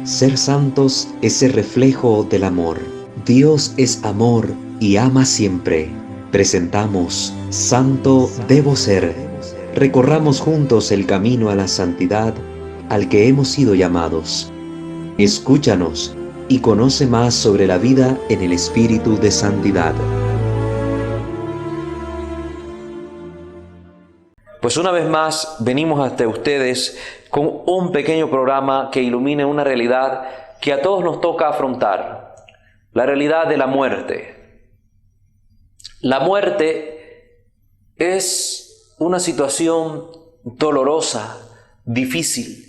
Ser santos es ser reflejo del amor. Dios es amor y ama siempre. Presentamos Santo Debo Ser. Recorramos juntos el camino a la santidad al que hemos sido llamados. Escúchanos y conoce más sobre la vida en el espíritu de santidad. Pues una vez más venimos hasta ustedes con un pequeño programa que ilumine una realidad que a todos nos toca afrontar, la realidad de la muerte. La muerte es una situación dolorosa, difícil,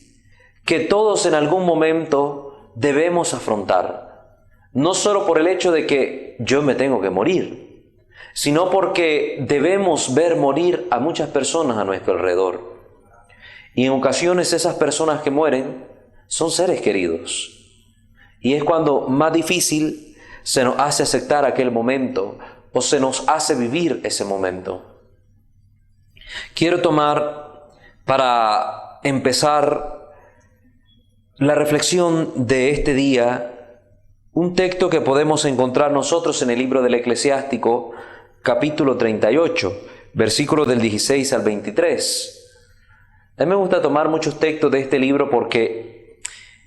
que todos en algún momento debemos afrontar, no solo por el hecho de que yo me tengo que morir, sino porque debemos ver morir a muchas personas a nuestro alrededor. Y en ocasiones esas personas que mueren son seres queridos. Y es cuando más difícil se nos hace aceptar aquel momento o se nos hace vivir ese momento. Quiero tomar para empezar la reflexión de este día un texto que podemos encontrar nosotros en el libro del Eclesiástico, capítulo 38, versículos del 16 al 23. A mí me gusta tomar muchos textos de este libro porque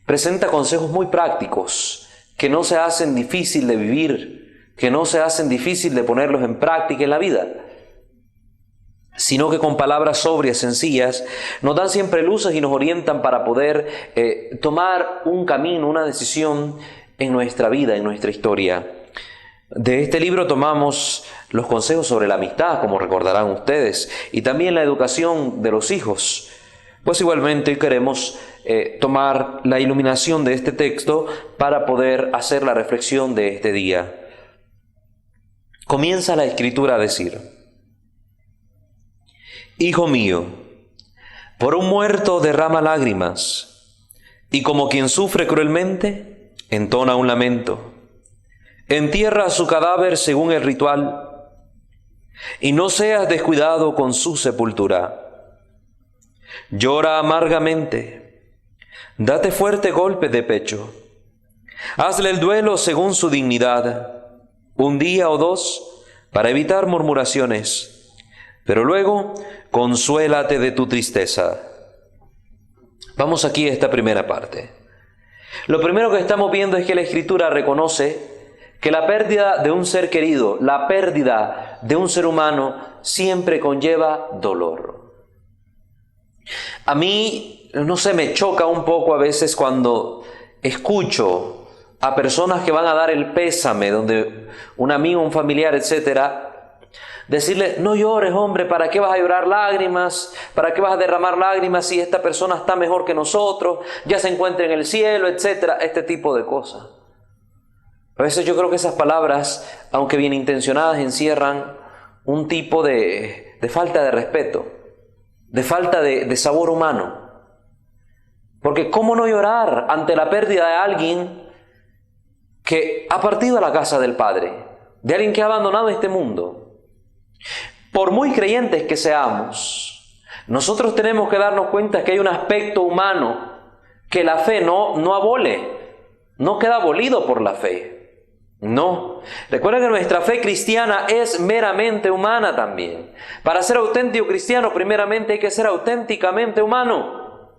presenta consejos muy prácticos que no se hacen difícil de vivir, que no se hacen difícil de ponerlos en práctica en la vida, sino que con palabras sobrias, sencillas, nos dan siempre luces y nos orientan para poder tomar un camino, una decisión en nuestra vida, en nuestra historia. De este libro tomamos los consejos sobre la amistad, como recordarán ustedes, y también la educación de los hijos. Pues igualmente queremos tomar la iluminación de este texto para poder hacer la reflexión de este día. Comienza la Escritura a decir: Hijo mío, por un muerto derrama lágrimas, y como quien sufre cruelmente, entona un lamento. Entierra su cadáver según el ritual, y no seas descuidado con su sepultura. Llora amargamente, date fuerte golpe de pecho, hazle el duelo según su dignidad, un día o dos, para evitar murmuraciones, pero luego consuélate de tu tristeza. Vamos aquí a esta primera parte. Lo primero que estamos viendo es que la Escritura reconoce que la pérdida de un ser querido, la pérdida de un ser humano, siempre conlleva dolor. A mí, no sé, me choca un poco a veces cuando escucho a personas que van a dar el pésame, donde un amigo, un familiar, etcétera, decirle: no llores, hombre, ¿para qué vas a llorar lágrimas? ¿Para qué vas a derramar lágrimas si esta persona está mejor que nosotros? Ya se encuentra en el cielo, etcétera, este tipo de cosas. A veces yo creo que esas palabras, aunque bien intencionadas, encierran un tipo de falta de respeto, de falta de sabor humano. Porque ¿cómo no llorar ante la pérdida de alguien que ha partido a la casa del Padre, de alguien que ha abandonado este mundo? Por muy creyentes que seamos, nosotros tenemos que darnos cuenta que hay un aspecto humano que la fe no abole, no queda abolido por la fe. No. Recuerden que nuestra fe cristiana es meramente humana también. Para ser auténtico cristiano, primeramente hay que ser auténticamente humano.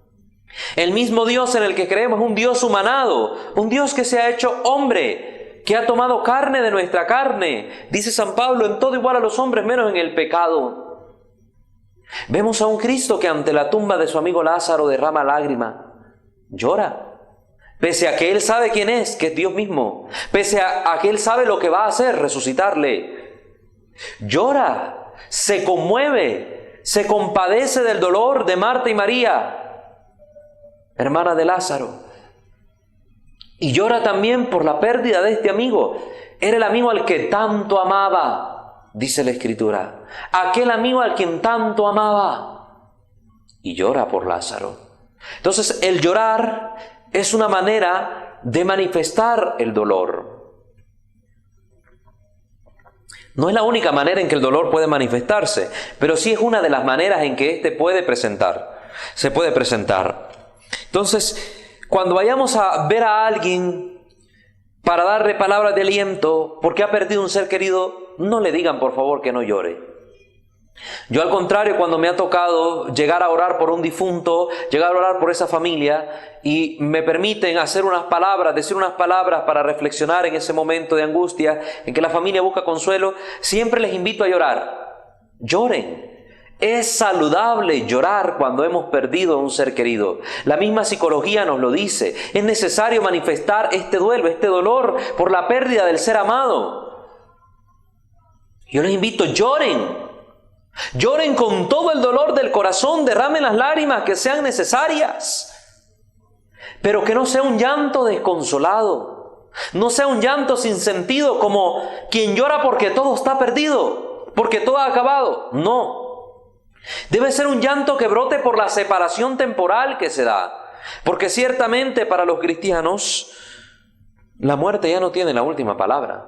El mismo Dios en el que creemos es un Dios humanado, un Dios que se ha hecho hombre, que ha tomado carne de nuestra carne. Dice San Pablo: en todo igual a los hombres, menos en el pecado. Vemos a un Cristo que ante la tumba de su amigo Lázaro derrama lágrimas, llora. Pese a que Él sabe quién es, que es Dios mismo. Pese a que Él sabe lo que va a hacer, resucitarle. Llora, se conmueve, se compadece del dolor de Marta y María, hermana de Lázaro. Y llora también por la pérdida de este amigo. Era el amigo al que tanto amaba, dice la Escritura. Aquel amigo al quien tanto amaba. Y llora por Lázaro. Entonces, el llorar es una manera de manifestar el dolor. No es la única manera en que el dolor puede manifestarse, pero sí es una de las maneras en que éste puede presentar. Se puede presentar. Entonces, Cuando vayamos a ver a alguien para darle palabras de aliento porque ha perdido un ser querido, no le digan por favor que no llore. Yo al contrario, cuando me ha tocado llegar a orar por un difunto, llegar a orar por esa familia y me permiten hacer unas palabras, decir unas palabras para reflexionar en ese momento de angustia en que la familia busca consuelo, siempre les invito a llorar. Lloren. Es saludable llorar cuando hemos perdido a un ser querido. La misma psicología nos lo dice. Es necesario manifestar este duelo, este dolor por la pérdida del ser amado. Yo les invito, lloren. Lloren con todo el dolor del corazón, derramen las lágrimas que sean necesarias. Pero que no sea un llanto desconsolado. No sea un llanto sin sentido como quien llora porque todo está perdido, porque todo ha acabado. No. Debe ser un llanto que brote por la separación temporal que se da. Porque ciertamente para los cristianos la muerte ya no tiene la última palabra.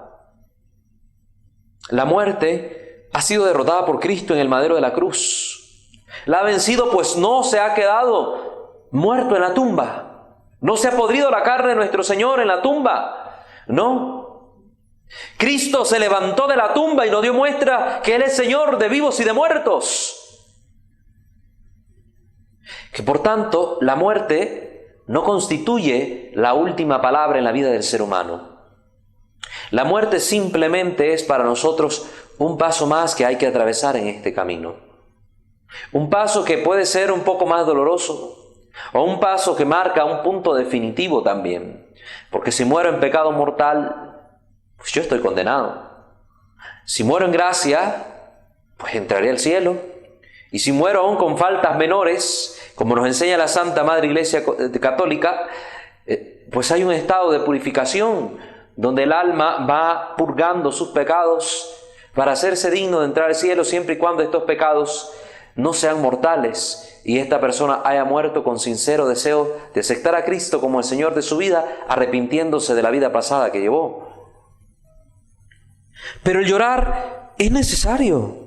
La muerte ha sido derrotada por Cristo en el madero de la cruz. La ha vencido, pues no se ha quedado muerto en la tumba. No se ha podrido la carne de nuestro Señor en la tumba. No. Cristo se levantó de la tumba y nos dio muestra que Él es Señor de vivos y de muertos. Que por tanto la muerte no constituye la última palabra en la vida del ser humano. La muerte simplemente es para nosotros un paso más que hay que atravesar en este camino. Un paso que puede ser un poco más doloroso, o un paso que marca un punto definitivo también. Porque si muero en pecado mortal, pues yo estoy condenado. Si muero en gracia, pues entraré al cielo. Y si muero aún con faltas menores, como nos enseña la Santa Madre Iglesia Católica, pues hay un estado de purificación donde el alma va purgando sus pecados para hacerse digno de entrar al cielo, siempre y cuando estos pecados no sean mortales y esta persona haya muerto con sincero deseo de aceptar a Cristo como el Señor de su vida, arrepintiéndose de la vida pasada que llevó. Pero el llorar es necesario.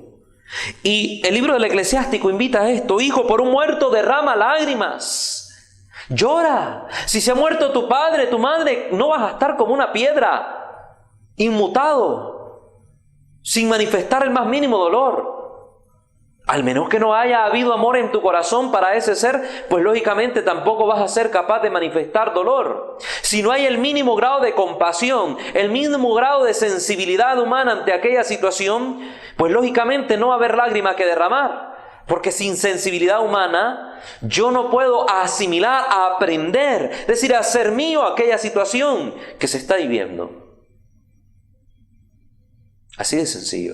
Y el libro del Eclesiástico invita a esto: hijo, por un muerto derrama lágrimas. Llora. Si se ha muerto tu padre, tu madre, no vas a estar como una piedra, inmutado, sin manifestar el más mínimo dolor. Al menos que no haya habido amor en tu corazón para ese ser, pues lógicamente tampoco vas a ser capaz de manifestar dolor. Si no hay el mínimo grado de compasión, el mínimo grado de sensibilidad humana ante aquella situación, pues lógicamente no va a haber lágrima que derramar. Porque sin sensibilidad humana, yo no puedo asimilar, aprender, es decir, hacer mío aquella situación que se está viviendo. Así de sencillo.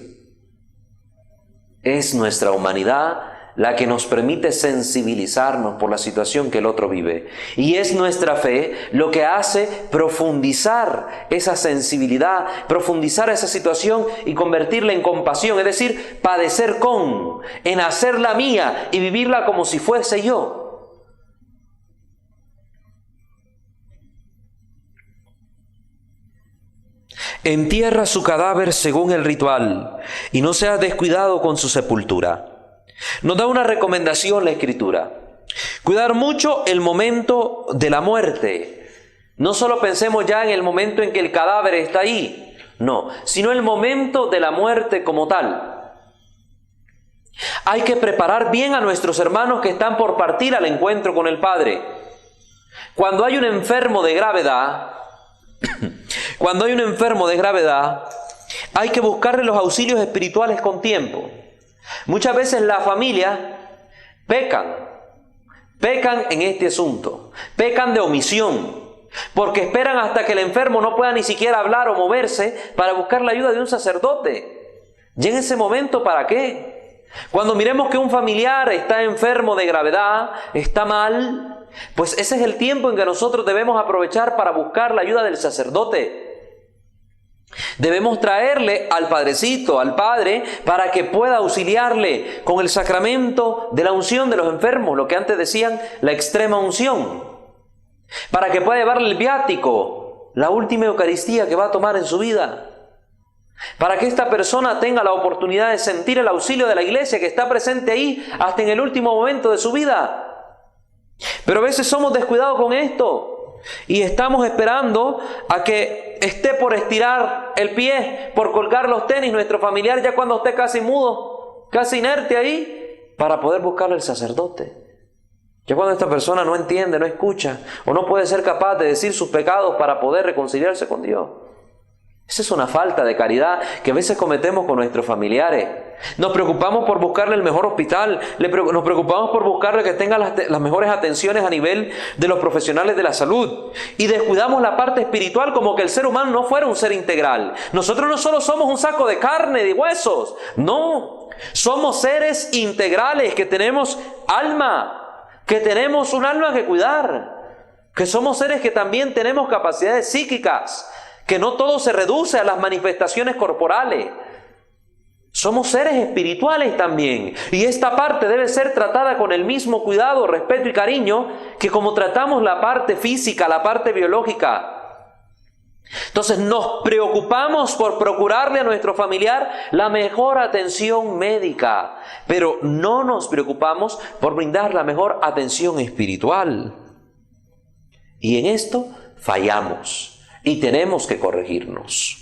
Es nuestra humanidad la que nos permite sensibilizarnos por la situación que el otro vive. Y es nuestra fe lo que hace profundizar esa sensibilidad, profundizar esa situación y convertirla en compasión. Es decir, padecer con, en hacerla mía y vivirla como si fuese yo. Entierra su cadáver según el ritual y no seas descuidado con su sepultura. Nos da una recomendación la Escritura: cuidar mucho el momento de la muerte. No solo pensemos ya en el momento en que el cadáver está ahí, no, sino el momento de la muerte como tal. Hay que preparar bien a nuestros hermanos que están por partir al encuentro con el Padre. Cuando hay un enfermo de gravedad, hay que buscarle los auxilios espirituales con tiempo. Muchas veces las familias pecan en este asunto, pecan de omisión, porque esperan hasta que el enfermo no pueda ni siquiera hablar o moverse para buscar la ayuda de un sacerdote. ¿Y en ese momento para qué? Cuando miremos que un familiar está enfermo de gravedad, está mal, pues ese es el tiempo en que nosotros debemos aprovechar para buscar la ayuda del sacerdote. Debemos traerle al padrecito, al padre, para que pueda auxiliarle con el sacramento de la unción de los enfermos, lo que antes decían la extrema unción, para que pueda llevarle el viático, la última Eucaristía que va a tomar en su vida, para que esta persona tenga la oportunidad de sentir el auxilio de la Iglesia que está presente ahí hasta en el último momento de su vida. Pero a veces somos descuidados con esto. y estamos esperando a que esté por estirar el pie, por colgar los tenis, nuestro familiar ya cuando esté casi mudo, casi inerte ahí, para poder buscarle al sacerdote. Ya cuando esta persona no entiende, no escucha, o no puede ser capaz de decir sus pecados para poder reconciliarse con Dios. Esa es una falta de caridad que a veces cometemos con nuestros familiares. Nos preocupamos por buscarle el mejor hospital, nos preocupamos por buscarle que tenga las mejores atenciones a nivel de los profesionales de la salud, y descuidamos la parte espiritual como que el ser humano no fuera un ser integral. Nosotros no solo somos un saco de carne y de huesos, no, somos seres integrales que tenemos alma, que tenemos un alma que cuidar, que somos seres que también tenemos capacidades psíquicas, que no todo se reduce a las manifestaciones corporales. Somos seres espirituales también, y esta parte debe ser tratada con el mismo cuidado, respeto y cariño que como tratamos la parte física, la parte biológica. Entonces nos preocupamos por procurarle a nuestro familiar la mejor atención médica, pero no nos preocupamos por brindar la mejor atención espiritual. Y en esto fallamos. Y tenemos que corregirnos.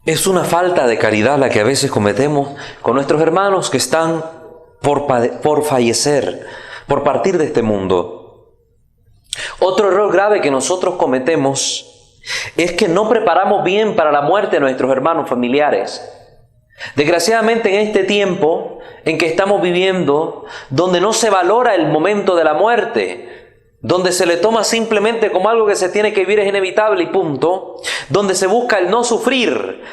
Es una falta de caridad la que a veces cometemos con nuestros hermanos que están por fallecer, por partir de este mundo. Otro error grave que nosotros cometemos es que no preparamos bien para la muerte de nuestros hermanos familiares. Desgraciadamente en este tiempo en que estamos viviendo, donde no se valora el momento de la muerte, donde se le toma simplemente como algo que se tiene que vivir, es inevitable y punto, donde se busca el no sufrir,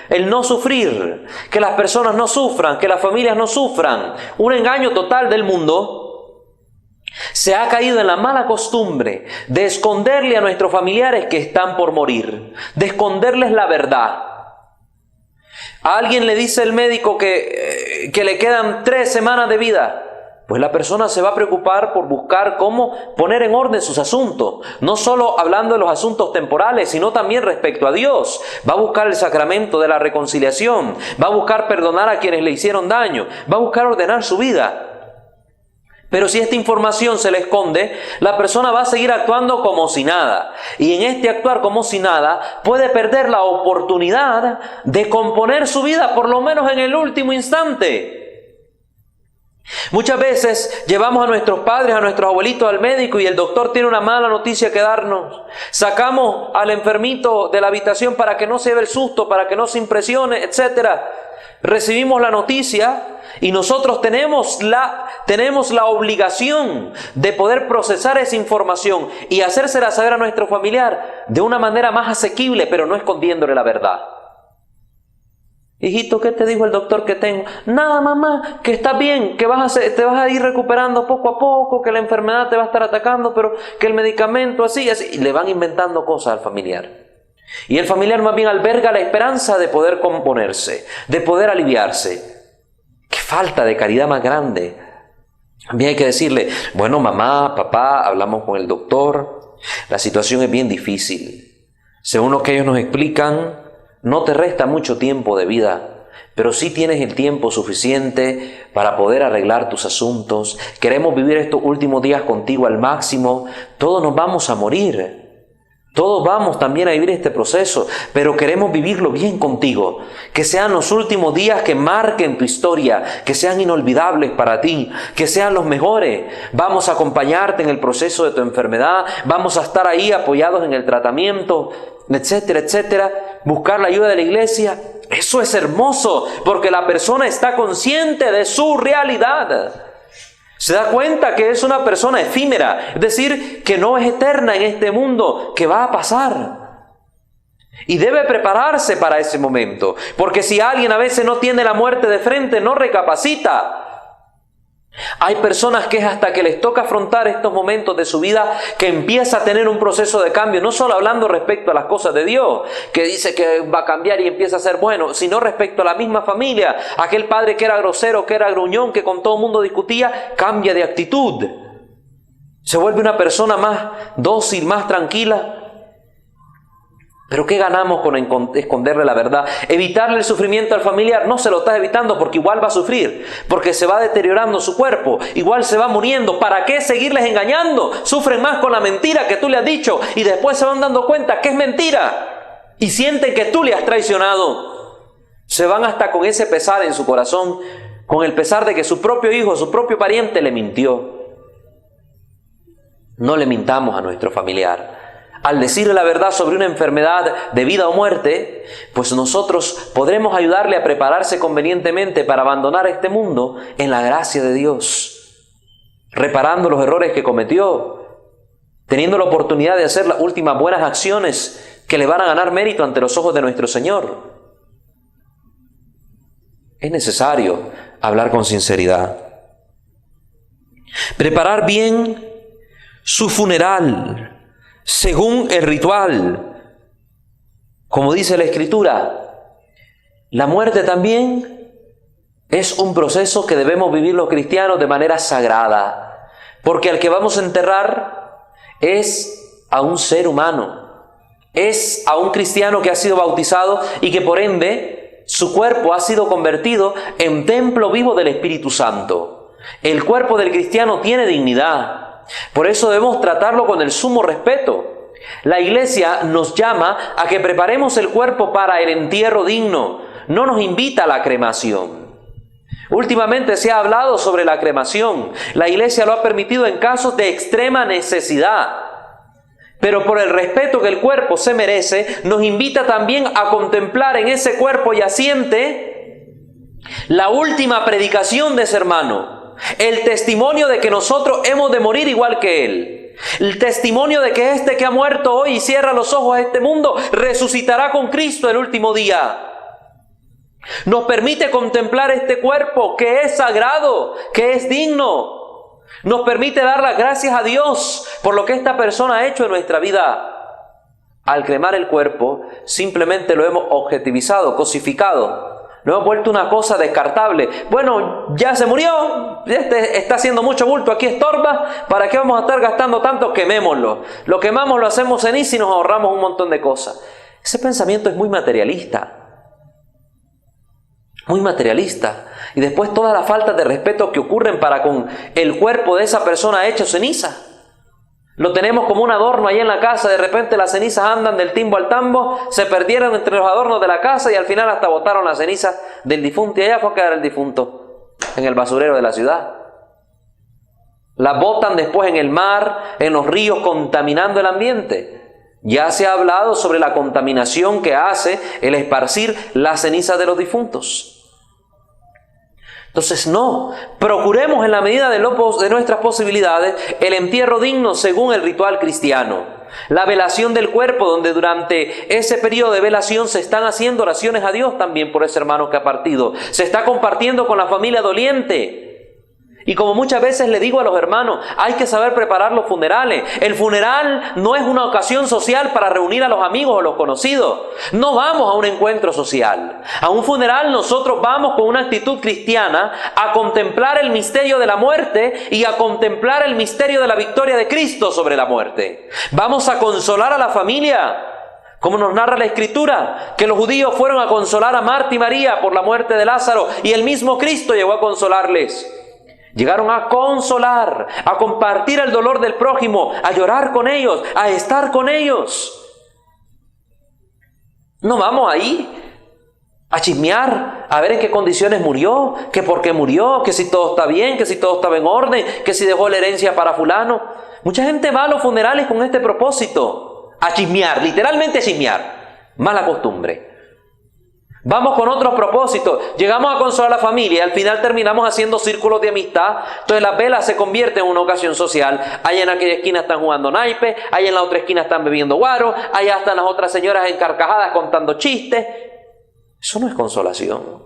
que las personas no sufran, que las familias no sufran, un engaño total del mundo, se ha caído en la mala costumbre de esconderle a nuestros familiares que están por morir, de esconderles la verdad. A alguien le dice el médico que le quedan 3 semanas de vida. Pues la persona se va a preocupar por buscar cómo poner en orden sus asuntos, no solo hablando de los asuntos temporales, sino también respecto a Dios. Va a buscar el sacramento de la reconciliación, va a buscar perdonar a quienes le hicieron daño, va a buscar ordenar su vida. Pero si esta información se le esconde, la persona va a seguir actuando como si nada. Y en este actuar como si nada, puede perder la oportunidad de componer su vida, por lo menos en el último instante. Muchas veces llevamos a nuestros padres, a nuestros abuelitos al médico y el doctor tiene una mala noticia que darnos. Sacamos al enfermito de la habitación para que no se lleve el susto, para que no se impresione, etc. Recibimos la noticia y nosotros tenemos la obligación de poder procesar esa información y hacérsela saber a nuestro familiar de una manera más asequible, pero no escondiéndole la verdad. Hijito, ¿qué te dijo el doctor que tengo? Nada, mamá, que estás bien, que te vas a ir recuperando poco a poco, que la enfermedad te va a estar atacando, pero que el medicamento así. Y le van inventando cosas al familiar. Y el familiar más bien alberga la esperanza de poder componerse, de poder aliviarse. ¡Qué falta de caridad más grande! También hay que decirle, bueno, mamá, papá, hablamos con el doctor, la situación es bien difícil. Según lo que ellos nos explican, no te resta mucho tiempo de vida, pero sí tienes el tiempo suficiente para poder arreglar tus asuntos. Queremos vivir estos últimos días contigo al máximo. Todos nos vamos a morir. Todos vamos también a vivir este proceso, pero queremos vivirlo bien contigo. Que sean los últimos días que marquen tu historia, que sean inolvidables para ti, que sean los mejores. Vamos a acompañarte en el proceso de tu enfermedad, vamos a estar ahí apoyados en el tratamiento, etcétera, etcétera. Buscar la ayuda de la iglesia. Eso es hermoso, porque la persona está consciente de su realidad. Se da cuenta que es una persona efímera, es decir, que no es eterna en este mundo, que va a pasar. Y debe prepararse para ese momento, porque si alguien a veces no tiene la muerte de frente, no recapacita. Hay personas que es hasta que les toca afrontar estos momentos de su vida que empieza a tener un proceso de cambio, no solo hablando respecto a las cosas de Dios, que dice que va a cambiar y empieza a ser bueno, sino respecto a la misma familia. Aquel padre que era grosero, que era gruñón, que con todo el mundo discutía, cambia de actitud. Se vuelve una persona más dócil, más tranquila. Pero ¿qué ganamos con esconderle la verdad? Evitarle el sufrimiento al familiar, no se lo estás evitando porque igual va a sufrir, porque se va deteriorando su cuerpo, igual se va muriendo. ¿Para qué seguirles engañando? Sufren más con la mentira que tú le has dicho y después se van dando cuenta que es mentira y sienten que tú le has traicionado. Se van hasta con ese pesar en su corazón, con el pesar de que su propio hijo, su propio pariente le mintió. No le mintamos a nuestro familiar. Al decirle la verdad sobre una enfermedad de vida o muerte, pues nosotros podremos ayudarle a prepararse convenientemente para abandonar este mundo en la gracia de Dios, reparando los errores que cometió, teniendo la oportunidad de hacer las últimas buenas acciones que le van a ganar mérito ante los ojos de nuestro Señor. Es necesario hablar con sinceridad. Preparar bien su funeral según el ritual. Como dice la Escritura, la muerte también es un proceso que debemos vivir los cristianos de manera sagrada, porque al que vamos a enterrar es a un ser humano, es a un cristiano que ha sido bautizado y que por ende su cuerpo ha sido convertido en templo vivo del Espíritu Santo. El cuerpo del cristiano tiene dignidad. Por eso debemos tratarlo con el sumo respeto. La Iglesia nos llama a que preparemos el cuerpo para el entierro digno. No nos invita a la cremación. Últimamente se ha hablado sobre la cremación. La Iglesia lo ha permitido en casos de extrema necesidad. Pero por el respeto que el cuerpo se merece, nos invita también a contemplar en ese cuerpo yaciente la última predicación de ese hermano. El testimonio de que nosotros hemos de morir igual que Él. El testimonio de que este que ha muerto hoy y cierra los ojos a este mundo, resucitará con Cristo el último día. Nos permite contemplar este cuerpo que es sagrado, que es digno. Nos permite dar las gracias a Dios por lo que esta persona ha hecho en nuestra vida. Al cremar el cuerpo, simplemente lo hemos objetivizado, cosificado. Lo hemos vuelto una cosa descartable. Bueno, ya se murió, este está haciendo mucho bulto, aquí estorba, ¿para qué vamos a estar gastando tanto? Quemémoslo. Lo quemamos, lo hacemos ceniza y nos ahorramos un montón de cosas. Ese pensamiento es muy materialista. Muy materialista. Y después todas las faltas de respeto que ocurren para con el cuerpo de esa persona hecho ceniza. Lo tenemos como un adorno ahí en la casa, de repente las cenizas andan del timbo al tambo, se perdieron entre los adornos de la casa y al final hasta botaron las cenizas del difunto y allá fue a quedar el difunto, en el basurero de la ciudad. Las botan después en el mar, en los ríos, contaminando el ambiente. Ya se ha hablado sobre la contaminación que hace el esparcir las cenizas de los difuntos. Entonces no, procuremos en la medida de nuestras posibilidades el entierro digno según el ritual cristiano. La velación del cuerpo, donde durante ese periodo de velación se están haciendo oraciones a Dios también por ese hermano que ha partido. Se está compartiendo con la familia doliente. Y como muchas veces le digo a los hermanos, hay que saber preparar los funerales. El funeral no es una ocasión social para reunir a los amigos o los conocidos. No vamos a un encuentro social. A un funeral nosotros vamos con una actitud cristiana a contemplar el misterio de la muerte y a contemplar el misterio de la victoria de Cristo sobre la muerte. Vamos a consolar a la familia. Como nos narra la Escritura, que los judíos fueron a consolar a Marta y María por la muerte de Lázaro y el mismo Cristo llegó a consolarles. Llegaron a consolar, a compartir el dolor del prójimo, a llorar con ellos, a estar con ellos. No vamos ahí a chismear, a ver en qué condiciones murió, que por qué murió, que si todo está bien, que si todo estaba en orden, que si dejó la herencia para fulano. Mucha gente va a los funerales con este propósito, a chismear, literalmente a chismear. Mala costumbre. Vamos con otros propósitos, llegamos a consolar a la familia y al final terminamos haciendo círculos de amistad. Entonces las velas se convierten en una ocasión social. Allá en aquella esquina están jugando naipe, allá en la otra esquina están bebiendo guaro, allá están las otras señoras encarcajadas contando chistes. Eso no es consolación.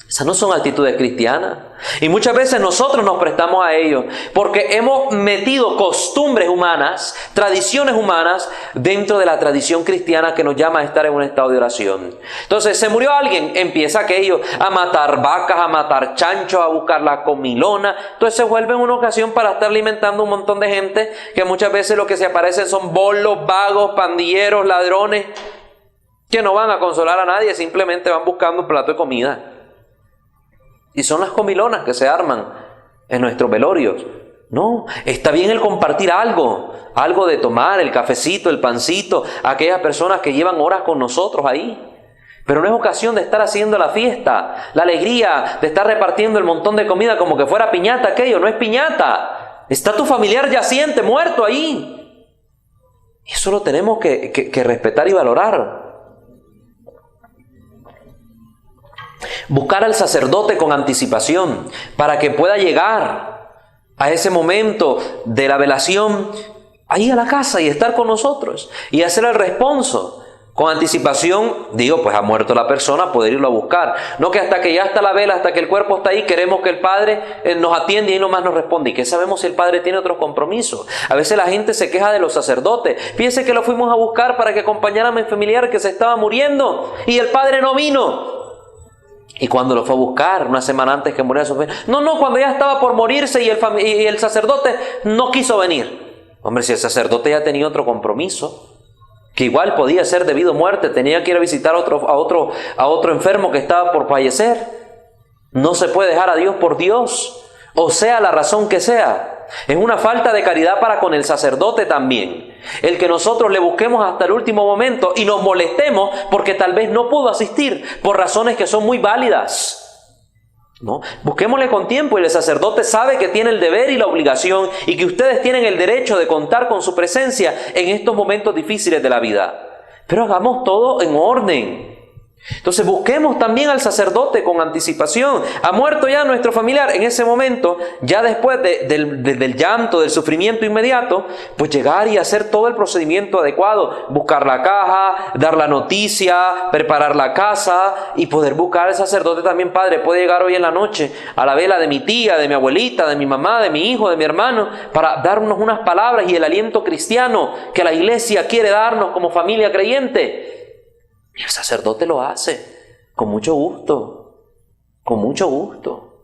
Esas no son actitudes cristianas. Y muchas veces nosotros nos prestamos a ello porque hemos metido costumbres humanas, tradiciones humanas dentro de la tradición cristiana que nos llama a estar en un estado de oración. Entonces, se murió alguien, empieza aquello a matar vacas, a matar chanchos, a buscar la comilona. Entonces se vuelve una ocasión para estar alimentando un montón de gente que muchas veces lo que se aparecen son bolos, vagos, pandilleros, ladrones, que no van a consolar a nadie, simplemente van buscando un plato de comida. Y son las comilonas que se arman en nuestros velorios. No, está bien el compartir algo de tomar, el cafecito, el pancito, a aquellas personas que llevan horas con nosotros ahí. Pero no es ocasión de estar haciendo la fiesta, la alegría, de estar repartiendo el montón de comida como que fuera piñata aquello. No es piñata. Está tu familiar yaciente, muerto ahí. Y eso lo tenemos que respetar y valorar. Buscar al sacerdote con anticipación para que pueda llegar a ese momento de la velación ahí a la casa y estar con nosotros y hacer el responso con anticipación. Digo, pues ha muerto la persona, poder irlo a buscar. No que hasta que ya está la vela, hasta que el cuerpo está ahí, queremos que el Padre nos atiende y ahí nomás nos responde. ¿Y qué sabemos si el Padre tiene otros compromisos? A veces la gente se queja de los sacerdotes. Fíjense que lo fuimos a buscar para que acompañara a mi familiar que se estaba muriendo y el Padre no vino. Y cuando lo fue a buscar, una semana antes que muriera su familia, no, cuando ya estaba por morirse y el sacerdote no quiso venir. Hombre, si el sacerdote ya tenía otro compromiso, que igual podía ser debido a muerte, tenía que ir a visitar a otro enfermo que estaba por fallecer. No se puede dejar a Dios por Dios, o sea la razón que sea. Es una falta de caridad para con el sacerdote también, el que nosotros le busquemos hasta el último momento y nos molestemos porque tal vez no pudo asistir por razones que son muy válidas. ¿No? Busquémosle con tiempo y el sacerdote sabe que tiene el deber y la obligación y que ustedes tienen el derecho de contar con su presencia en estos momentos difíciles de la vida. Pero hagamos todo en orden. Entonces busquemos también al sacerdote con anticipación. Ha muerto ya nuestro familiar, en ese momento, ya después del llanto, del sufrimiento inmediato, pues llegar y hacer todo el procedimiento adecuado, buscar la caja, dar la noticia, preparar la casa y poder buscar al sacerdote también. Padre, puede llegar hoy en la noche a la vela de mi tía, de mi abuelita, de mi mamá, de mi hijo, de mi hermano, para darnos unas palabras y el aliento cristiano que la iglesia quiere darnos como familia creyente. Y el sacerdote lo hace con mucho gusto, con mucho gusto.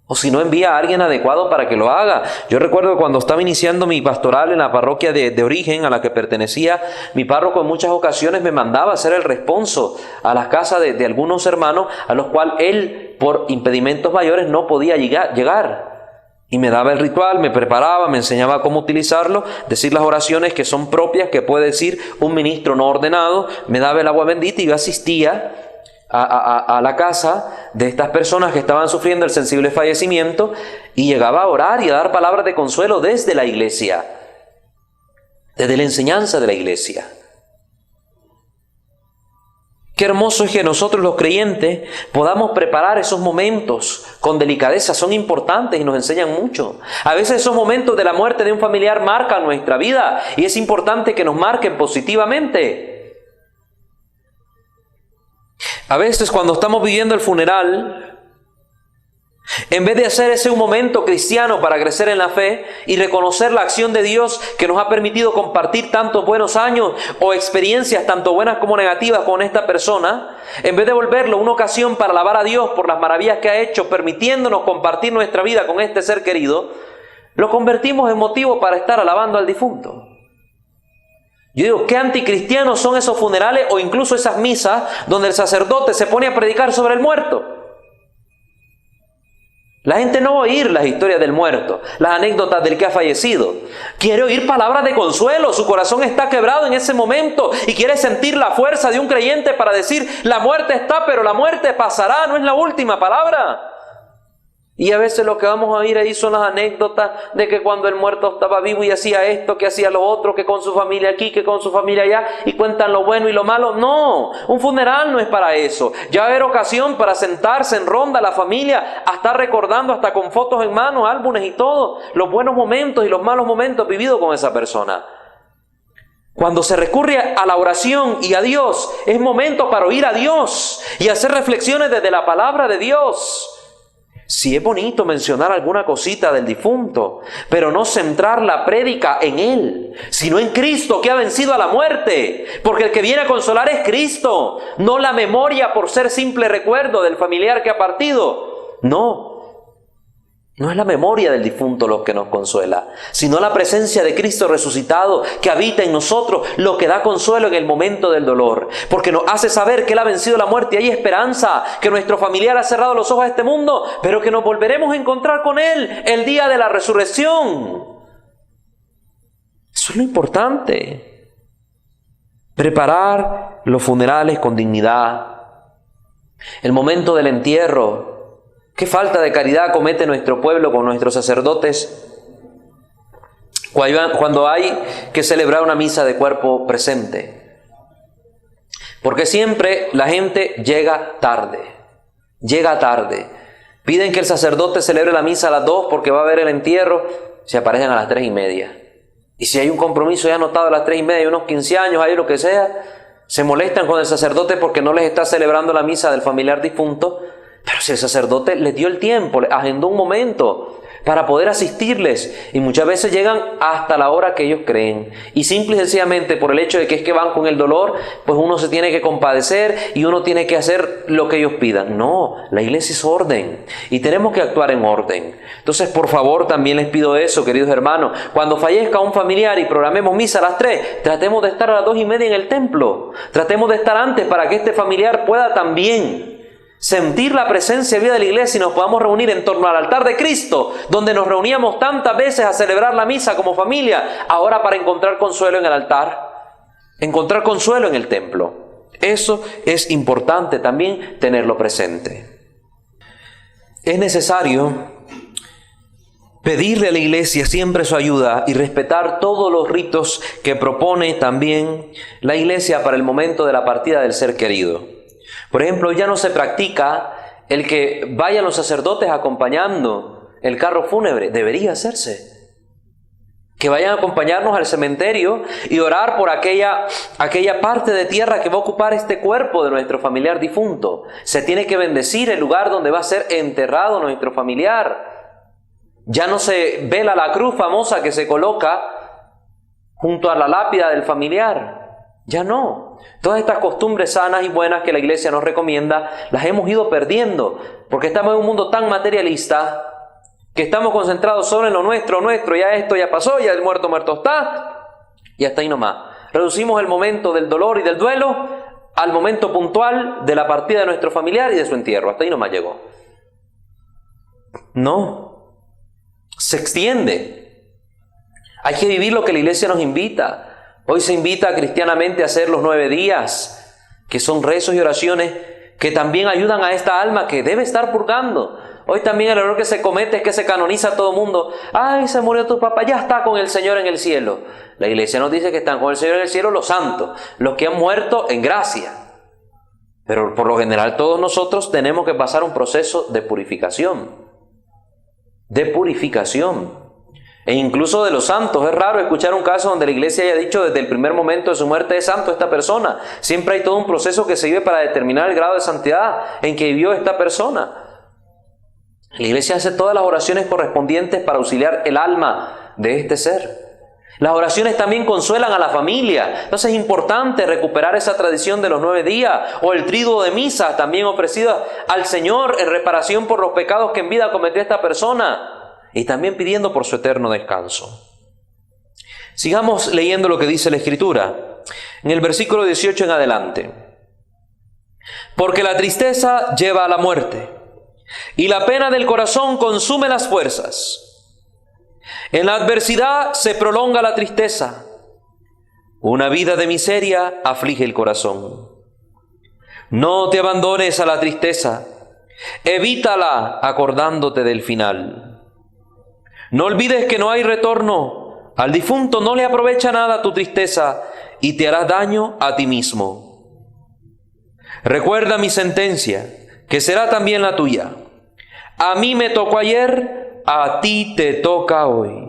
O si no, envía a alguien adecuado para que lo haga. Yo recuerdo cuando estaba iniciando mi pastoral en la parroquia de origen a la que pertenecía, mi párroco en muchas ocasiones me mandaba a hacer el responso a las casas de algunos hermanos a los cuales él, por impedimentos mayores, no podía llegar. Y me daba el ritual, me preparaba, me enseñaba cómo utilizarlo, decir las oraciones que son propias, que puede decir un ministro no ordenado, me daba el agua bendita y yo asistía a la casa de estas personas que estaban sufriendo el sensible fallecimiento y llegaba a orar y a dar palabras de consuelo desde la iglesia, desde la enseñanza de la iglesia. Qué hermoso es que nosotros los creyentes podamos preparar esos momentos con delicadeza, son importantes y nos enseñan mucho. A veces esos momentos de la muerte de un familiar marcan nuestra vida y es importante que nos marquen positivamente. A veces cuando estamos viviendo el funeral, en vez de hacer ese un momento cristiano para crecer en la fe y reconocer la acción de Dios que nos ha permitido compartir tantos buenos años o experiencias tanto buenas como negativas con esta persona, en vez de volverlo una ocasión para alabar a Dios por las maravillas que ha hecho permitiéndonos compartir nuestra vida con este ser querido, lo convertimos en motivo para estar alabando al difunto. Yo digo, ¿qué anticristianos son esos funerales o incluso esas misas donde el sacerdote se pone a predicar sobre el muerto? La gente no va a oír las historias del muerto, las anécdotas del que ha fallecido. Quiere oír palabras de consuelo, su corazón está quebrado en ese momento y quiere sentir la fuerza de un creyente para decir, la muerte está, pero la muerte pasará, no es la última palabra. Y a veces lo que vamos a oír ahí son las anécdotas de que cuando el muerto estaba vivo y hacía esto, que hacía lo otro, que con su familia aquí, que con su familia allá, y cuentan lo bueno y lo malo. No, un funeral no es para eso. Ya va a haber ocasión para sentarse en ronda la familia, a estar recordando hasta con fotos en mano, álbumes y todo, los buenos momentos y los malos momentos vividos con esa persona. Cuando se recurre a la oración y a Dios, es momento para oír a Dios y hacer reflexiones desde la palabra de Dios. Sí es bonito mencionar alguna cosita del difunto, pero no centrar la prédica en él, sino en Cristo que ha vencido a la muerte, porque el que viene a consolar es Cristo, no la memoria por ser simple recuerdo del familiar que ha partido. No es la memoria del difunto lo que nos consuela, sino la presencia de Cristo resucitado que habita en nosotros, lo que da consuelo en el momento del dolor, porque nos hace saber que Él ha vencido la muerte y hay esperanza, que nuestro familiar ha cerrado los ojos a este mundo, pero que nos volveremos a encontrar con Él el día de la resurrección. Eso es lo importante. Preparar los funerales con dignidad. El momento del entierro. ¿Qué falta de caridad comete nuestro pueblo con nuestros sacerdotes cuando hay que celebrar una misa de cuerpo presente? Porque siempre la gente llega tarde. Piden que el sacerdote celebre la misa a las 2 porque va a haber el entierro, se aparecen a las 3:30. Y si hay un compromiso ya anotado a las 3:30 y unos 15 años, hay lo que sea, se molestan con el sacerdote porque no les está celebrando la misa del familiar difunto. Pero si el sacerdote les dio el tiempo, les agendó un momento para poder asistirles, y muchas veces llegan hasta la hora que ellos creen, y simple y sencillamente por el hecho de que es que van con el dolor, pues uno se tiene que compadecer y uno tiene que hacer lo que ellos pidan. No, la iglesia es orden y tenemos que actuar en orden. Entonces, por favor, también les pido eso, queridos hermanos, cuando fallezca un familiar y programemos misa a las 3, tratemos de estar a las 2:30 en el templo, tratemos de estar antes para que este familiar pueda también sentir la presencia viva de la iglesia y nos podamos reunir en torno al altar de Cristo, donde nos reuníamos tantas veces a celebrar la misa como familia, ahora para encontrar consuelo en el altar, encontrar consuelo en el templo. Eso es importante también tenerlo presente. Es necesario pedirle a la iglesia siempre su ayuda y respetar todos los ritos que propone también la iglesia para el momento de la partida del ser querido. Por ejemplo, ya no se practica el que vayan los sacerdotes acompañando el carro fúnebre. Debería hacerse. Que vayan a acompañarnos al cementerio y orar por aquella parte de tierra que va a ocupar este cuerpo de nuestro familiar difunto. Se tiene que bendecir el lugar donde va a ser enterrado nuestro familiar. Ya no se vela la cruz famosa que se coloca junto a la lápida del familiar. Ya no. Todas estas costumbres sanas y buenas que la iglesia nos recomienda, las hemos ido perdiendo, porque estamos en un mundo tan materialista, que estamos concentrados solo en lo nuestro, ya esto ya pasó, ya el muerto está, y hasta ahí nomás. Reducimos el momento del dolor y del duelo al momento puntual de la partida de nuestro familiar y de su entierro, hasta ahí nomás llegó. No, se extiende. Hay que vivir lo que la iglesia nos invita. Hoy se invita cristianamente a hacer los 9 días, que son rezos y oraciones que también ayudan a esta alma que debe estar purgando. Hoy también el error que se comete es que se canoniza a todo mundo. ¡Ay, se murió tu papá! Ya está con el Señor en el cielo. La iglesia nos dice que están con el Señor en el cielo los santos, los que han muerto en gracia. Pero por lo general todos nosotros tenemos que pasar un proceso de purificación. E incluso de los santos. Es raro escuchar un caso donde la iglesia haya dicho desde el primer momento de su muerte es santo esta persona. Siempre hay todo un proceso que se vive para determinar el grado de santidad en que vivió esta persona. La iglesia hace todas las oraciones correspondientes para auxiliar el alma de este ser. Las oraciones también consuelan a la familia. Entonces es importante recuperar esa tradición de los 9 días o el tríduo de misa también ofrecido al Señor en reparación por los pecados que en vida cometió esta persona. Y también pidiendo por su eterno descanso. Sigamos leyendo lo que dice la Escritura. En el versículo 18 en adelante. Porque la tristeza lleva a la muerte, y la pena del corazón consume las fuerzas. En la adversidad se prolonga la tristeza. Una vida de miseria aflige el corazón. No te abandones a la tristeza. Evítala acordándote del final. No olvides que no hay retorno. Al difunto no le aprovecha nada tu tristeza y te harás daño a ti mismo. Recuerda mi sentencia, que será también la tuya. A mí me tocó ayer, a ti te toca hoy.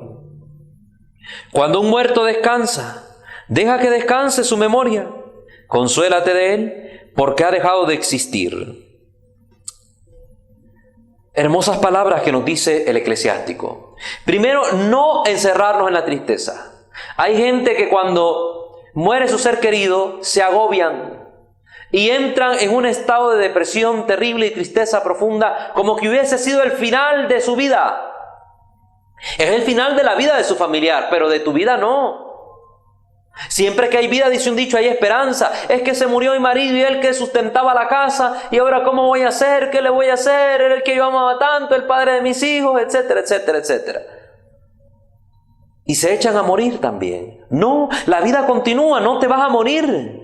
Cuando un muerto descansa, Deja que descanse su memoria. Consuélate de él, porque ha dejado de existir. Hermosas palabras que nos dice el eclesiástico. Primero, no encerrarnos en la tristeza. Hay gente que cuando muere su ser querido se agobian y entran en un estado de depresión terrible y tristeza profunda, como que hubiese sido el final de su vida. Es el final de la vida de su familiar, pero de tu vida no. Siempre que hay vida, dice un dicho, hay esperanza. Es que se murió mi marido y él que sustentaba la casa, y ahora ¿cómo voy a hacer? ¿Qué le voy a hacer? Era el que yo amaba tanto, el padre de mis hijos, etcétera, etcétera, etcétera. Y se echan a morir también. No, la vida continúa, no te vas a morir.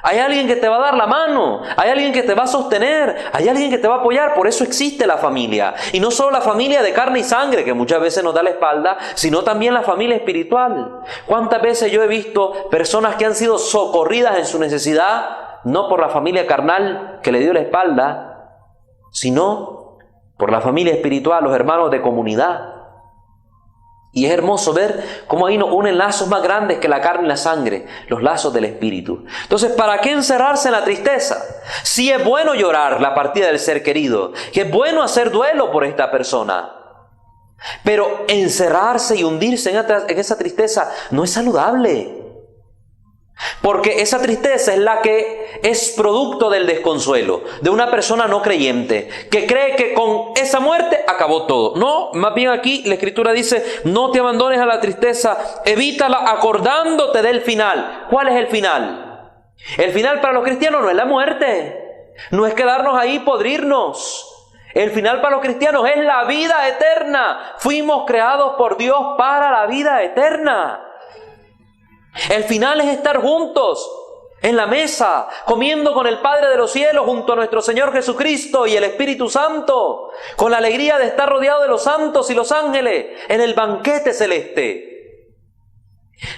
Hay alguien que te va a dar la mano, hay alguien que te va a sostener, hay alguien que te va a apoyar. Por eso existe la familia. Y no solo la familia de carne y sangre, que muchas veces nos da la espalda, sino también la familia espiritual. ¿Cuántas veces yo he visto personas que han sido socorridas en su necesidad, no por la familia carnal que le dio la espalda, sino por la familia espiritual, los hermanos de comunidad? Y es hermoso ver cómo ahí nos unen lazos más grandes que la carne y la sangre, los lazos del Espíritu. Entonces, ¿para qué encerrarse en la tristeza? Sí es bueno llorar la partida del ser querido, que es bueno hacer duelo por esta persona. Pero encerrarse y hundirse en esa tristeza no es saludable. Porque esa tristeza es la que es producto del desconsuelo de una persona no creyente, que cree que con esa muerte acabó todo. No, más bien aquí la Escritura dice, no te abandones a la tristeza, evítala acordándote del final. ¿Cuál es el final? El final para los cristianos no es la muerte, no es quedarnos ahí y podrirnos. El final para los cristianos es la vida eterna. Fuimos creados por Dios para la vida eterna. El final es estar juntos en la mesa, comiendo con el Padre de los cielos junto a nuestro Señor Jesucristo y el Espíritu Santo, con la alegría de estar rodeado de los santos y los ángeles en el banquete celeste.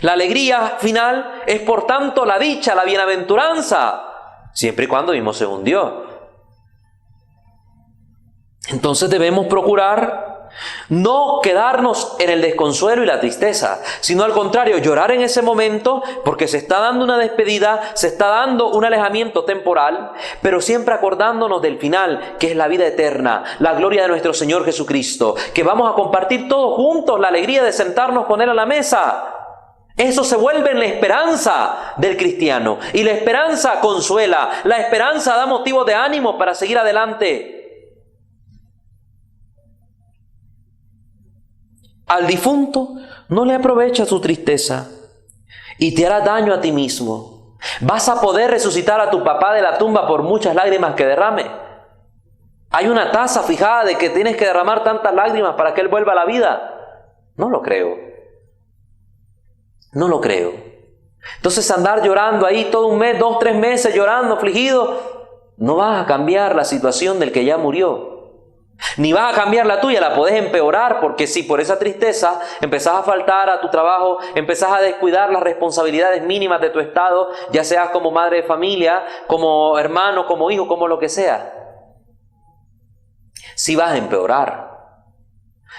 La alegría final es por tanto la dicha, la bienaventuranza, siempre y cuando vivimos según Dios. Entonces debemos procurar no quedarnos en el desconsuelo y la tristeza, sino al contrario, llorar en ese momento porque se está dando una despedida, se está dando un alejamiento temporal, pero siempre acordándonos del final, que es la vida eterna, la gloria de nuestro Señor Jesucristo, que vamos a compartir todos juntos la alegría de sentarnos con Él a la mesa. Eso se vuelve en la esperanza del cristiano, y la esperanza consuela, la esperanza da motivo de ánimo para seguir adelante. Al difunto no le aprovecha su tristeza y te hará daño a ti mismo. ¿Vas a poder resucitar a tu papá de la tumba por muchas lágrimas que derrame? ¿Hay una tasa fijada de que tienes que derramar tantas lágrimas para que él vuelva a la vida? No lo creo. No lo creo. Entonces andar llorando ahí todo un mes, 2, 3 meses llorando, afligido, no vas a cambiar la situación del que ya murió. Ni vas a cambiar la tuya, la podés empeorar, porque si por esa tristeza empezás a faltar a tu trabajo, empezás a descuidar las responsabilidades mínimas de tu estado, ya seas como madre de familia, como hermano, como hijo, como lo que sea. Si vas a empeorar,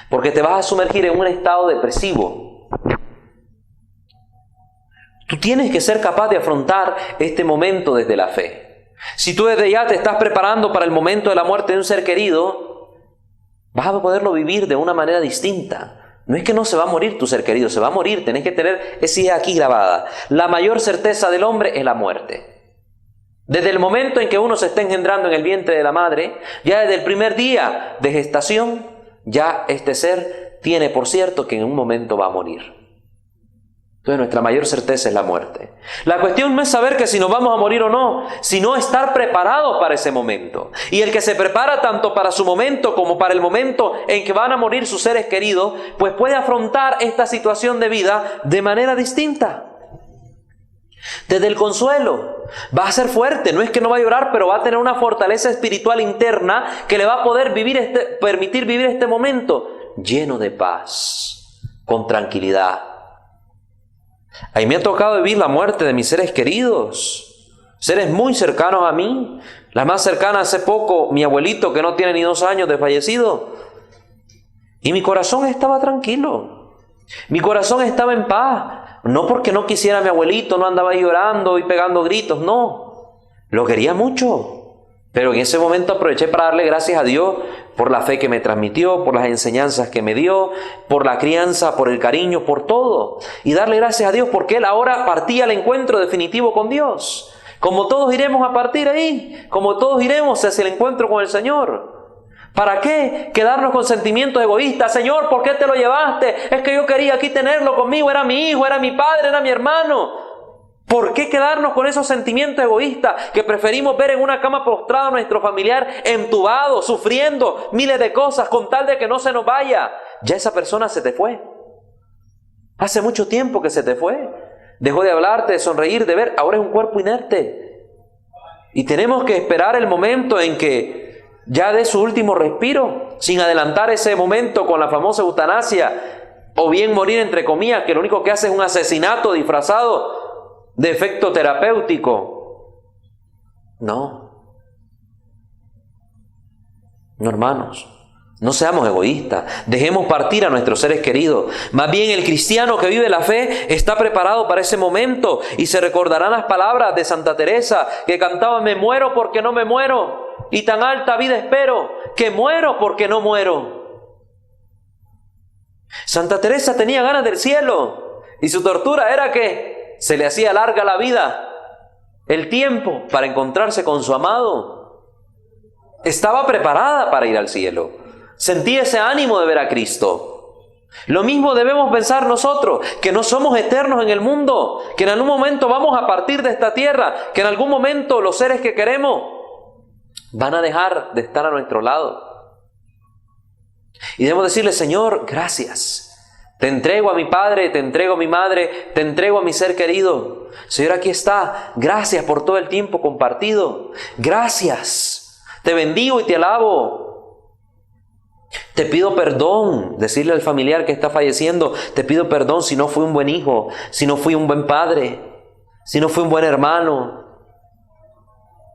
porque te vas a sumergir en un estado depresivo. Tú tienes que ser capaz de afrontar este momento desde la fe. Si tú desde ya te estás preparando para el momento de la muerte de un ser querido, vas a poderlo vivir de una manera distinta. No es que no se va a morir tu ser querido, se va a morir. Tenés que tener esa idea aquí grabada. La mayor certeza del hombre es la muerte. Desde el momento en que uno se está engendrando en el vientre de la madre, ya desde el primer día de gestación, ya este ser tiene por cierto que en un momento va a morir. Entonces nuestra mayor certeza es la muerte. La cuestión no es saber que si nos vamos a morir o no, sino estar preparados para ese momento. Y el que se prepara tanto para su momento como para el momento en que van a morir sus seres queridos, pues puede afrontar esta situación de vida de manera distinta. Desde el consuelo, va a ser fuerte, no es que no va a llorar, pero va a tener una fortaleza espiritual interna que le va a poder permitir vivir este momento lleno de paz, con tranquilidad. A mí me ha tocado vivir la muerte de mis seres queridos, seres muy cercanos a mí. La más cercana hace poco, mi abuelito que no tiene ni 2 años de fallecido. Y mi corazón estaba tranquilo. Mi corazón estaba en paz. No porque no quisiera a mi abuelito, no andaba ahí llorando y pegando gritos, no. Lo quería mucho. Pero en ese momento aproveché para darle gracias a Dios por la fe que me transmitió, por las enseñanzas que me dio, por la crianza, por el cariño, por todo. Y darle gracias a Dios porque Él ahora partía al encuentro definitivo con Dios. Como todos iremos a partir ahí, como todos iremos hacia el encuentro con el Señor. ¿Para qué quedarnos con sentimientos egoístas? Señor, ¿por qué te lo llevaste? Es que yo quería aquí tenerlo conmigo, era mi hijo, era mi padre, era mi hermano. ¿Por qué quedarnos con esos sentimientos egoístas que preferimos ver en una cama postrado a nuestro familiar entubado, sufriendo miles de cosas con tal de que no se nos vaya? Ya esa persona se te fue. Hace mucho tiempo que se te fue. Dejó de hablarte, de sonreír, de ver. Ahora es un cuerpo inerte. Y tenemos que esperar el momento en que ya dé su último respiro, sin adelantar ese momento con la famosa eutanasia, o bien morir entre comillas, que lo único que hace es un asesinato disfrazado de efecto terapéutico. No, hermanos, no seamos egoístas, dejemos partir a nuestros seres queridos. Más bien el cristiano que vive la fe está preparado para ese momento y se recordarán las palabras de Santa Teresa que cantaba: me muero porque no me muero y tan alta vida espero que muero porque no muero. Santa Teresa tenía ganas del cielo y su tortura era que se le hacía larga la vida, el tiempo para encontrarse con su amado. Estaba preparada para ir al cielo. Sentía ese ánimo de ver a Cristo. Lo mismo debemos pensar nosotros, que no somos eternos en el mundo, que en algún momento vamos a partir de esta tierra, que en algún momento los seres que queremos van a dejar de estar a nuestro lado. Y debemos decirle: Señor, gracias. Te entrego a mi padre, te entrego a mi madre, te entrego a mi ser querido. Señor, aquí está. Gracias por todo el tiempo compartido. Gracias. Te bendigo y te alabo. Te pido perdón. Decirle al familiar que está falleciendo: te pido perdón si no fui un buen hijo, si no fui un buen padre, si no fui un buen hermano.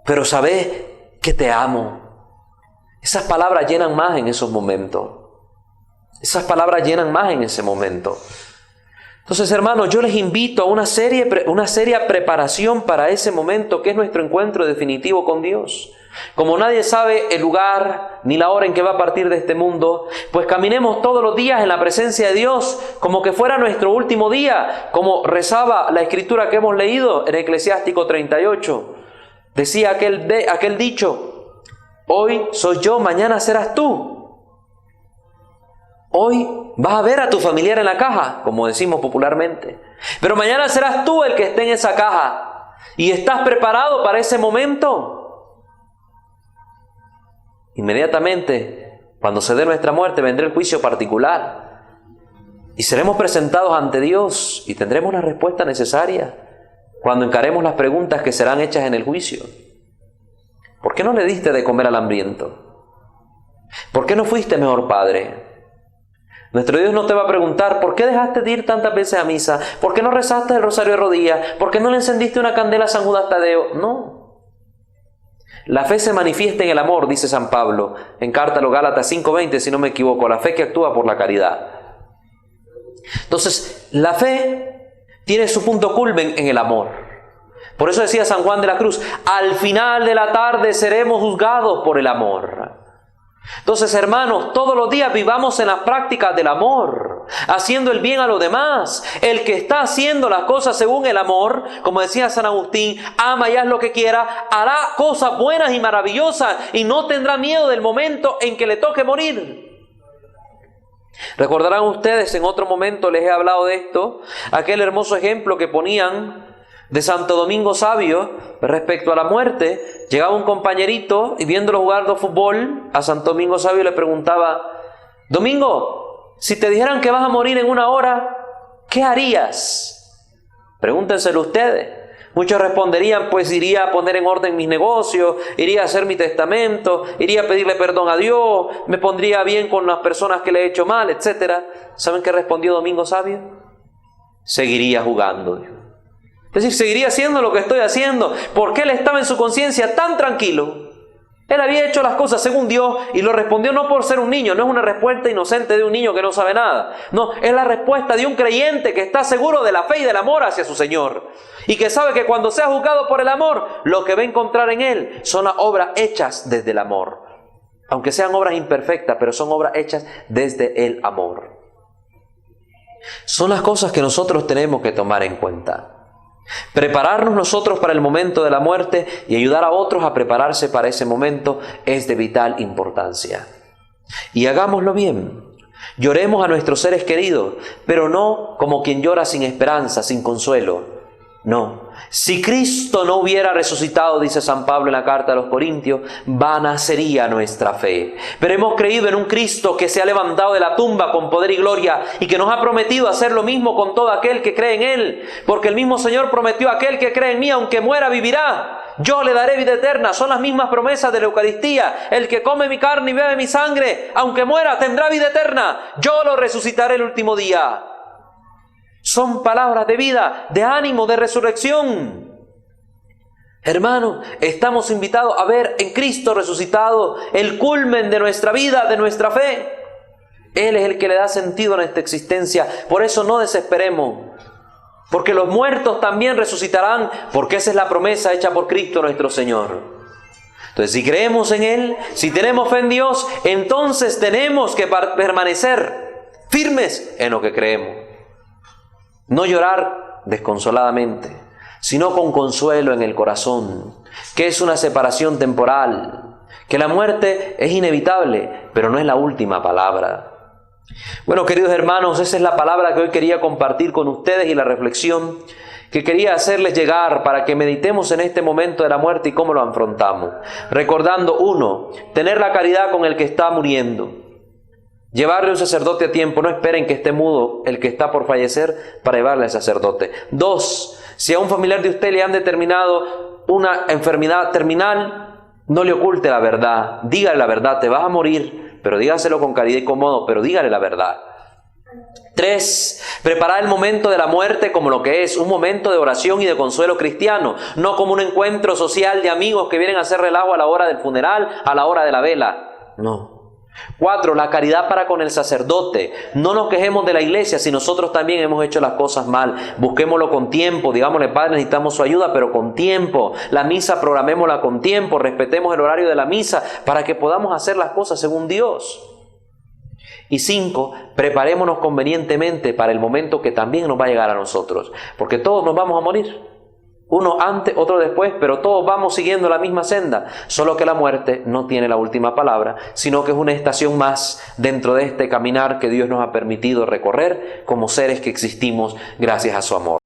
Pero sabes que te amo. Esas palabras llenan más en esos momentos. Esas palabras llenan más en ese momento. Entonces, hermanos, yo les invito a una seria preparación para ese momento que es nuestro encuentro definitivo con Dios. Como nadie sabe el lugar ni la hora en que va a partir de este mundo, pues caminemos todos los días en la presencia de Dios como que fuera nuestro último día, como rezaba la escritura que hemos leído en Eclesiástico 38. Decía aquel dicho: hoy soy yo, mañana serás tú. Hoy vas a ver a tu familiar en la caja, como decimos popularmente, pero mañana serás tú el que esté en esa caja. ¿Y estás preparado para ese momento? Inmediatamente, cuando se dé nuestra muerte, vendrá el juicio particular y seremos presentados ante Dios y tendremos la respuesta necesaria cuando encaremos las preguntas que serán hechas en el juicio. ¿Por qué no le diste de comer al hambriento? ¿Por qué no fuiste mejor padre? Nuestro Dios no te va a preguntar: ¿por qué dejaste de ir tantas veces a misa? ¿Por qué no rezaste el rosario de rodillas? ¿Por qué no le encendiste una candela a San Judas Tadeo? No. La fe se manifiesta en el amor, dice San Pablo, en carta a los Gálatas 5:20, si no me equivoco, la fe que actúa por la caridad. Entonces, la fe tiene su punto culmen en el amor. Por eso decía San Juan de la Cruz: al final de la tarde seremos juzgados por el amor. Entonces, hermanos, todos los días vivamos en las prácticas del amor, haciendo el bien a los demás. El que está haciendo las cosas según el amor, como decía San Agustín, ama y haz lo que quiera, hará cosas buenas y maravillosas y no tendrá miedo del momento en que le toque morir. Recordarán ustedes, en otro momento les he hablado de esto, aquel hermoso ejemplo que ponían de Santo Domingo Sabio respecto a la muerte. Llegaba un compañerito y viéndolo jugar de fútbol, a Santo Domingo Sabio le preguntaba: Domingo, si te dijeran que vas a morir en 1 hora, ¿qué harías? Pregúntenselo ustedes. Muchos responderían: pues iría a poner en orden mis negocios, iría a hacer mi testamento, iría a pedirle perdón a Dios, me pondría bien con las personas que le he hecho mal, etc. ¿Saben qué respondió Domingo Sabio? Seguiría jugando. Es decir, seguiría haciendo lo que estoy haciendo, porque él estaba en su conciencia tan tranquilo, Él había hecho las cosas según Dios y lo respondió no por ser un niño, no es una respuesta inocente de un niño que no sabe nada. No, es la respuesta de un creyente que está seguro de la fe y del amor hacia su Señor. Y que sabe que cuando sea juzgado por el amor, lo que va a encontrar en Él son las obras hechas desde el amor. Aunque sean obras imperfectas, pero son obras hechas desde el amor. Son las cosas que nosotros tenemos que tomar en cuenta. Prepararnos nosotros para el momento de la muerte y ayudar a otros a prepararse para ese momento es de vital importancia. Y hagámoslo bien. Lloremos a nuestros seres queridos, pero no como quien llora sin esperanza, sin consuelo. No. Si Cristo no hubiera resucitado, dice San Pablo en la carta a los Corintios, vana sería nuestra fe. Pero hemos creído en un Cristo que se ha levantado de la tumba con poder y gloria y que nos ha prometido hacer lo mismo con todo aquel que cree en Él. Porque el mismo Señor prometió a aquel que cree en mí, aunque muera, vivirá. Yo le daré vida eterna. Son las mismas promesas de la Eucaristía. El que come mi carne y bebe mi sangre, aunque muera, tendrá vida eterna. Yo lo resucitaré el último día. Son palabras de vida, de ánimo, de resurrección. Hermano, estamos invitados a ver en Cristo resucitado el culmen de nuestra vida, de nuestra fe. Él es el que le da sentido a nuestra existencia. Por eso no desesperemos. Porque los muertos también resucitarán, porque esa es la promesa hecha por Cristo nuestro Señor. Entonces, si creemos en Él, si tenemos fe en Dios, entonces tenemos que permanecer firmes en lo que creemos. No llorar desconsoladamente, sino con consuelo en el corazón, que es una separación temporal, que la muerte es inevitable, pero no es la última palabra. Bueno, queridos hermanos, esa es la palabra que hoy quería compartir con ustedes y la reflexión que quería hacerles llegar para que meditemos en este momento de la muerte y cómo lo afrontamos. Recordando, 1, tener la caridad con el que está muriendo. Llevarle un sacerdote a tiempo, no esperen que esté mudo el que está por fallecer para llevarle al sacerdote. 2, si a un familiar de usted le han determinado una enfermedad terminal, no le oculte la verdad, dígale la verdad, te vas a morir, pero dígaselo con caridad y con modo, pero dígale la verdad. 3, preparar el momento de la muerte como lo que es, un momento de oración y de consuelo cristiano, no como un encuentro social de amigos que vienen a hacer relajo a la hora del funeral, a la hora de la vela, no. 4, la caridad para con el sacerdote. No nos quejemos de la iglesia si nosotros también hemos hecho las cosas mal. Busquémoslo con tiempo. Digámosle, Padre, necesitamos su ayuda, pero con tiempo. La misa programémosla con tiempo. Respetemos el horario de la misa para que podamos hacer las cosas según Dios. Y 5, preparémonos convenientemente para el momento que también nos va a llegar a nosotros. Porque todos nos vamos a morir. Uno antes, otro después, pero todos vamos siguiendo la misma senda. Solo que la muerte no tiene la última palabra, sino que es una estación más dentro de este caminar que Dios nos ha permitido recorrer como seres que existimos gracias a su amor.